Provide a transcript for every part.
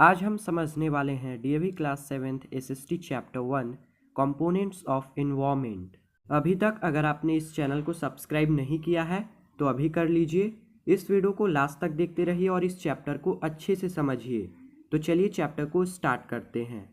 आज हम समझने वाले हैं DAV class 7th SST chapter 1 components of environment. अभी तक अगर आपने इस चैनल को सब्सक्राइब नहीं किया है तो अभी कर लीजिए। इस वीडियो को लास्ट तक देखते रहिए और इस चैप्टर को अच्छे से समझिए। तो चलिए चैप्टर को स्टार्ट करते हैं।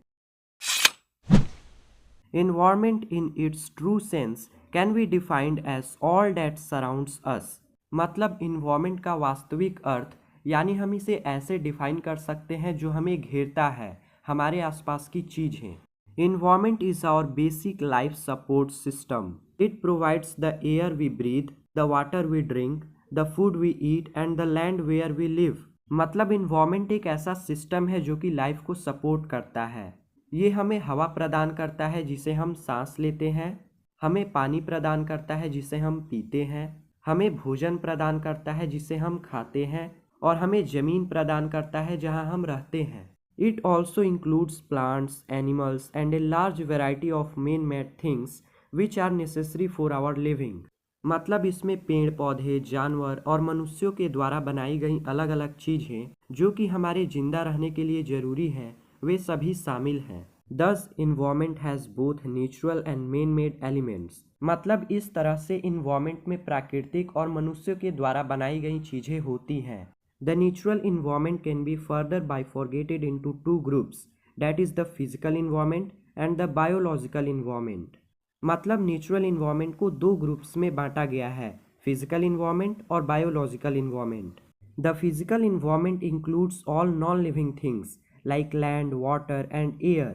Environment in its true sense can be defined as all that surrounds us। मतलब इन्वायरमेंट का वास्तविक अर्थ यानी हम इसे ऐसे डिफाइन कर सकते हैं जो हमें घेरता है, हमारे आसपास की चीज़ें। Environment is our basic life support system. It provides the air we breathe, the water we drink, the food we eat and the land where we live. मतलब इन्वायरमेंट एक ऐसा सिस्टम है जो कि लाइफ को सपोर्ट करता है। ये हमें हवा प्रदान करता है जिसे हम सांस लेते हैं, हमें पानी प्रदान करता है जिसे हम पीते हैं, हमें भोजन प्रदान करता है जिसे हम खाते हैं और हमें ज़मीन प्रदान करता है जहां हम रहते हैं। It also includes plants, animals and a large variety of man made things which are necessary for our living. मतलब इसमें पेड़ पौधे, जानवर और मनुष्यों के द्वारा बनाई गई अलग अलग चीज़ें जो कि हमारे जिंदा रहने के लिए ज़रूरी हैं, वे सभी शामिल हैं। दस environment has both natural and man made elements. मतलब इस तरह से इन्वायरमेंट में प्राकृतिक और मनुष्यों के द्वारा बनाई गई चीज़ें होती हैं। The natural environment can be further bifurcated into two groups, that is the physical environment and the biological environment. मतलब नेचुरल इन्वायरमेंट को दो ग्रुप्स में बांटा गया है, फिजिकल इन्वायरमेंट और biological environment. The physical environment includes all non living things like land, water, and air.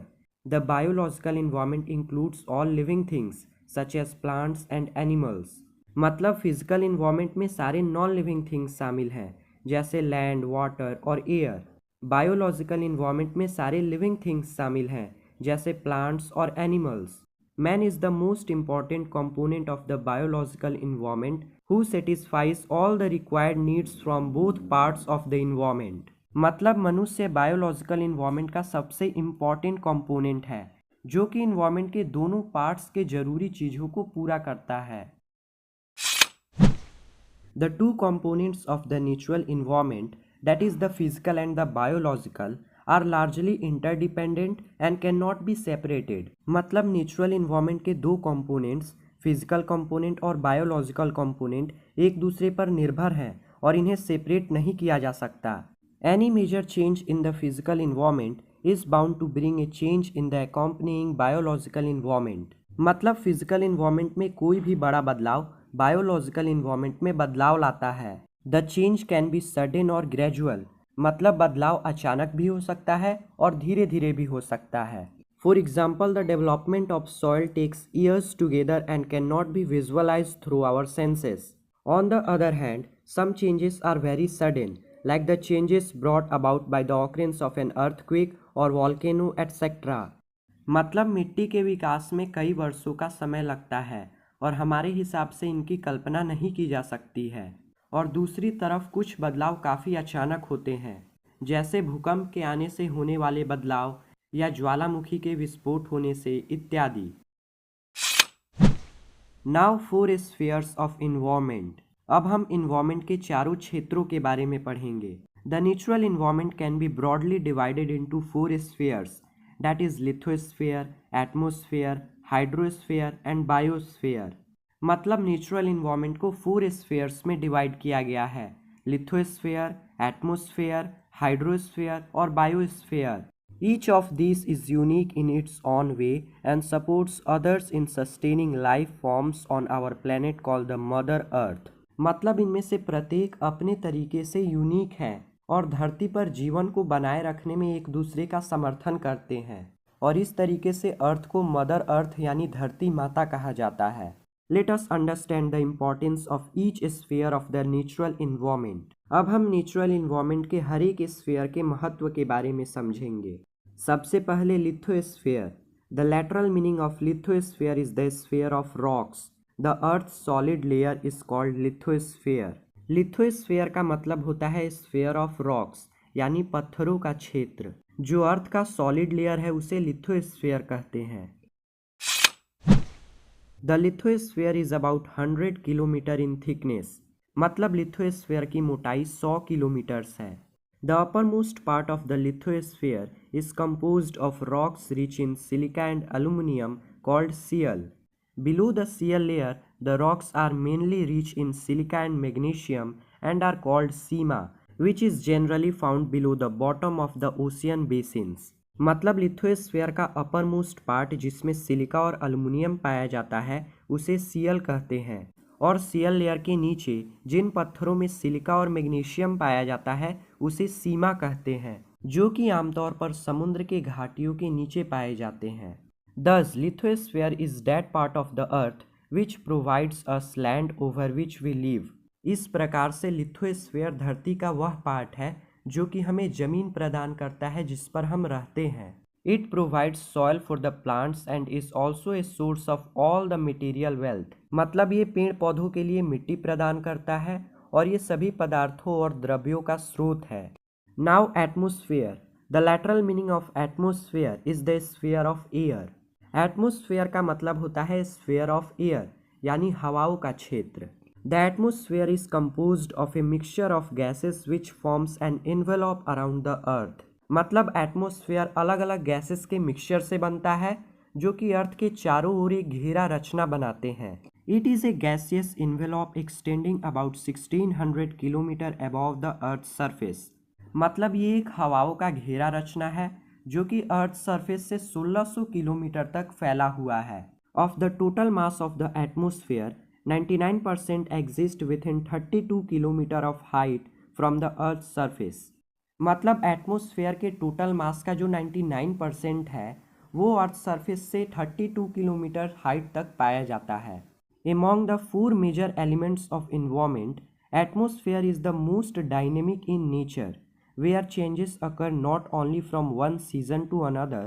The biological environment includes all living things such as plants and animals. मतलब physical environment में सारे non living things शामिल हैं जैसे land, water और air. Biological environment में सारे living things शामिल हैं जैसे प्लांट्स और animals. Man is the most important component of the biological environment who satisfies all the required needs from both parts of the environment। मतलब मनुष्य biological environment का सबसे इम्पॉर्टेंट कंपोनेंट है जो कि इन्वायरमेंट के दोनों पार्ट्स के जरूरी चीज़ों को पूरा करता है। The two components of the natural environment, that is the physical and the biological, are largely interdependent and can not be separated. मतलब नेचुरल इन्वायरमेंट के दो कंपोनेंट्स, फिजिकल कंपोनेंट और बायोलॉजिकल कंपोनेंट, एक दूसरे पर निर्भर हैं और इन्हें सेपरेट नहीं किया जा सकता। Any major change in the physical environment is bound to bring a change in the accompanying biological environment। मतलब फिजिकल इन्वायरमेंट में कोई भी बड़ा बदलाव बायोलॉजिकल इन्वायरमेंट में बदलाव लाता है। The change can be sudden और ग्रेजुअल। मतलब बदलाव अचानक भी हो सकता है और धीरे धीरे भी हो सकता है। For example, the development of soil takes years together and can not be visualise through our senses. On the other hand, some changes are very sudden, like the changes brought about by the occurrence of an earthquake or volcano etc। मतलब मिट्टी के विकास में कई वर्षों का समय लगता है और हमारे हिसाब से इनकी कल्पना नहीं की जा सकती है। और दूसरी तरफ कुछ बदलाव काफ़ी अचानक होते हैं, जैसे भूकंप के आने से होने वाले बदलाव या ज्वालामुखी के विस्फोट होने से इत्यादि। Now four spheres of environment. अब हम इन्वायरमेंट के चारों क्षेत्रों के बारे में पढ़ेंगे। The natural environment can B broadly divided into four spheres, that is lithosphere, atmosphere, hydrosphere and biosphere. मतलब नेचुरल इन्वायरमेंट को फोर स्फीयर्स में डिवाइड किया गया है, लिथोस्फीयर, एटमोस्फीयर, हाइड्रोस्फीयर और biosphere. Each of these is unique in its own way and supports others in sustaining life forms on our planet called the Mother Earth। मतलब इनमें से प्रत्येक अपने तरीके से यूनिक है और धरती पर जीवन को बनाए रखने में एक दूसरे का समर्थन करते हैं और इस तरीके से अर्थ को मदर अर्थ यानी धरती माता कहा जाता है। Let us understand the importance of each sphere of the natural environment. अब हम नेचुरल इन्वायरमेंट के हर एक स्फीयर के महत्व के बारे में समझेंगे। सबसे पहले lithosphere. The lateral meaning of lithosphere is the sphere of rocks. The earth solid layer is called lithosphere. Lithosphere का मतलब होता है स्फीयर ऑफ रॉक्स यानी पत्थरों का क्षेत्र। जो अर्थ का सॉलिड लेयर है उसे लिथोस्फीयर कहते हैं। The lithosphere is about 100 kilometre in thickness. मतलब लिथोस्फीयर की मोटाई 100 किलोमीटर्स है। The uppermost part of the lithosphere is composed of rocks rich in silica and aluminum called Cl. Below the Cl layer, the rocks are mainly rich in silica and magnesium and are called Sima, which is generally found below the bottom of the ocean basins. मतलब lithosphere का upper most part जिसमें silica और aluminium पाया जाता है उसे CL कहते हैं, और सीएल लेयर के नीचे जिन पत्थरों में सिलिका और मैग्नीशियम पाया जाता है उसे सीमा कहते हैं, जो कि आमतौर पर समुद्र के घाटियों के नीचे पाए जाते हैं। Thus, lithosphere is that part of the earth which provides us land over which we live. इस प्रकार से लिथोस्फीयर धरती का वह पार्ट है जो कि हमें जमीन प्रदान करता है जिस पर हम रहते हैं। It provides soil for the plants and is also a source of all the material wealth. मतलब ये पेड़ पौधों के लिए मिट्टी प्रदान करता है और ये सभी पदार्थों और द्रव्यों का स्रोत है। Now atmosphere. The literal meaning of atmosphere is the sphere of air. Atmosphere का मतलब होता है स्फीयर ऑफ एयर, यानी हवाओं का क्षेत्र। The atmosphere is composed of a mixture of gases which forms an envelope around the earth. मतलब atmosphere अलग अलग गैसेस के मिक्सचर से बनता है जो कि अर्थ के चारों ओर एक घेरा रचना बनाते हैं। It is a gaseous envelope extending about 1600 kilometre above the earth surface. मतलब ये एक हवाओं का घेरा रचना है जो कि अर्थ सरफेस से 1600 किलोमीटर तक फैला हुआ है। Of the total mass of the atmosphere 99% exist with in 32 kilometre of height from the earth surface. मतलब एटमॉस्फेयर के टोटल मास का जो 99% है वो अर्थ सरफेस से 32 किलोमीटर हाइट तक पाया जाता है। Among the 4 major elements of environment, atmosphere is the most dynamic in nature, where changes occur not only from one season to another,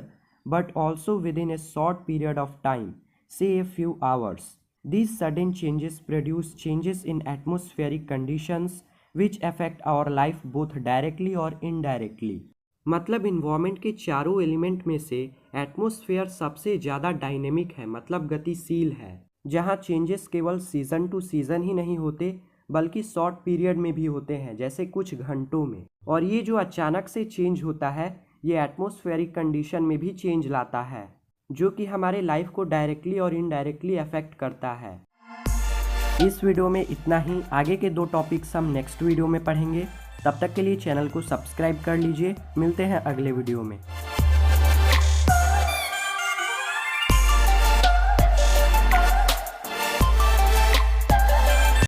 but also within a short period of time, say a few hours. These sudden changes produce changes in atmospheric conditions which affect our life both directly और indirectly. मतलब environment के चारों element में से atmosphere सबसे ज़्यादा dynamic है, मतलब गतिशील है, जहाँ चेंजेस केवल सीज़न टू सीज़न ही नहीं होते बल्कि शॉर्ट पीरियड में भी होते हैं, जैसे कुछ घंटों में। और ये जो अचानक से चेंज होता है ये एटमॉस्फेरिक कंडीशन में भी चेंज लाता है, जो कि हमारे लाइफ को डायरेक्टली और इनडायरेक्टली अफेक्ट करता है। इस वीडियो में इतना ही। आगे के 2 टॉपिक्स हम नेक्स्ट वीडियो में पढ़ेंगे। तब तक के लिए चैनल को सब्सक्राइब कर लीजिए। मिलते हैं अगले वीडियो में।